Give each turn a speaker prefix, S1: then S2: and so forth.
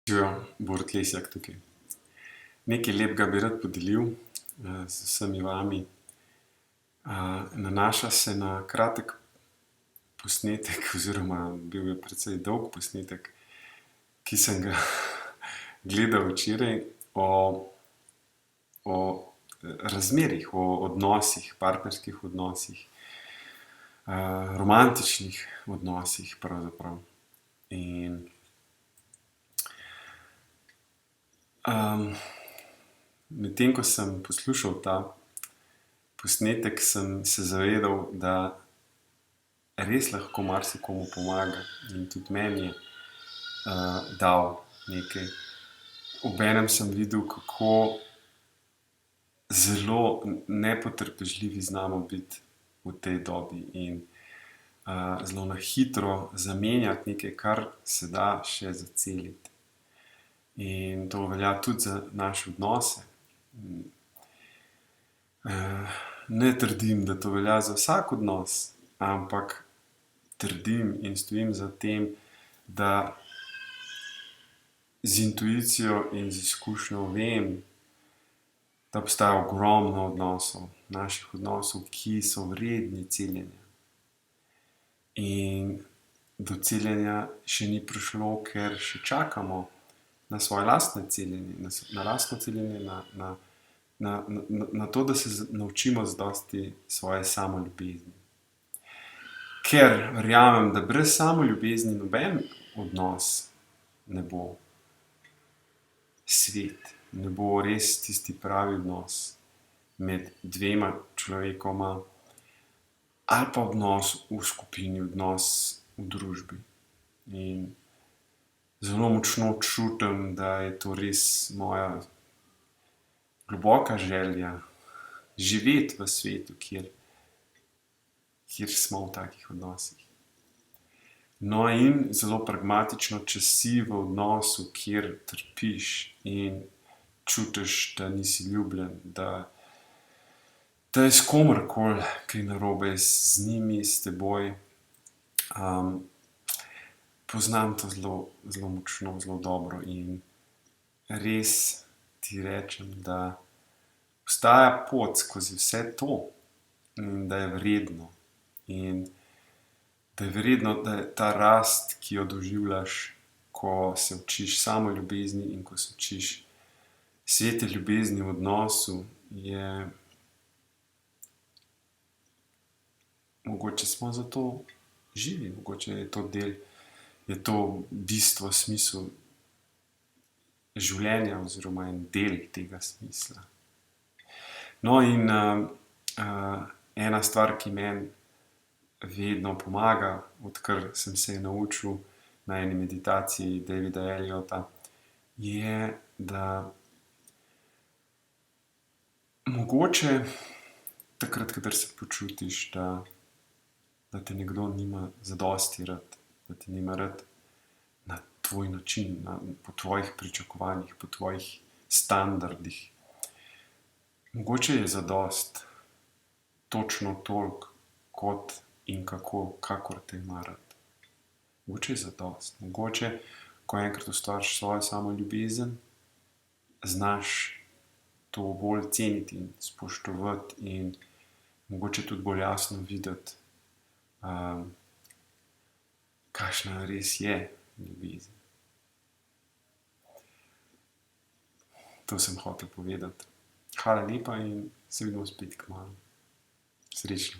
S1: Živijo, Borut Lesjak tukaj. Nekaj lepega bi rad podelil z vsemi vami. Nanaša se na kratek posnetek oziroma bil je precej dolg posnetek, ki sem ga gledal včeraj o razmerjih, o odnosih, partnerskih odnosih, romantičnih odnosih pravzaprav. In medtem ko sem poslušal ta posnetek, sem se zavedal, da res lahko marsikomu pomaga in tudi meni je dal nekaj. Obenem sem videl, kako zelo nepotrpežljivi znamo biti v tej dobi in zelo na hitro zamenjati nekaj, kar se da še zaceliti. In to velja tudi za naše odnose. Ne trdim, da to velja za vsak odnos, ampak trdim in stojim za tem, da z intuicijo in z izkušnjo vem, da obstaja ogromno odnosov, naših odnosov, ki so vredni celjenja. In do celjenja še ni prišlo, ker še čakamo na svoje lastne celjenje, na lastno celjenje, na to, da se naučimo zadosti svoje samoljubezni. Ker verjamem, da brez samoljubezni noben odnos ne bo svet, ne bo res tisti pravi odnos med dvema človekoma ali pa odnos v skupini, odnos v družbi. In zelo močno čutim, da je to res moja globoka želja živeti v svetu, kjer smo v takih odnosih. No, in zelo pragmatično, če si v odnosu, kjer trpiš in čutiš, da nisi ljubljen, da je s komerkoli kaj narobe, z njimi, s teboj. Poznam to zelo močno, zelo dobro in res ti rečem, da obstaja pot skozi vse to in da je vredno. In da je vredno, da je ta rast, ki jo doživljaš, ko se učiš samoljubezni in ko se učiš svete ljubezni v odnosu, je mogoče smo zato živi, mogoče je to je to bistvo, smisel življenja oziroma en del tega smisla. No, in ena stvar, ki meni vedno pomaga, odkar sem se je naučil na eni meditaciji Davida Eliota, je, da mogoče takrat, kadar se počutiš, da te nekdo nima zadosti rad, da te nima rad na tvoj način, po tvojih pričakovanjih, po tvojih standardih. Mogoče je zadosti točno toliko, kot in kakor te ima rad. Mogoče je zadosti. Mogoče, ko enkrat ustvariš svojo samoljubezen, znaš to bolj ceniti in spoštovati in mogoče tudi bolj jasno videti, kakšna res je ljubezen. To sem hotel povedati. Hvala lepa in se vidimo spet kmalu. Srečno.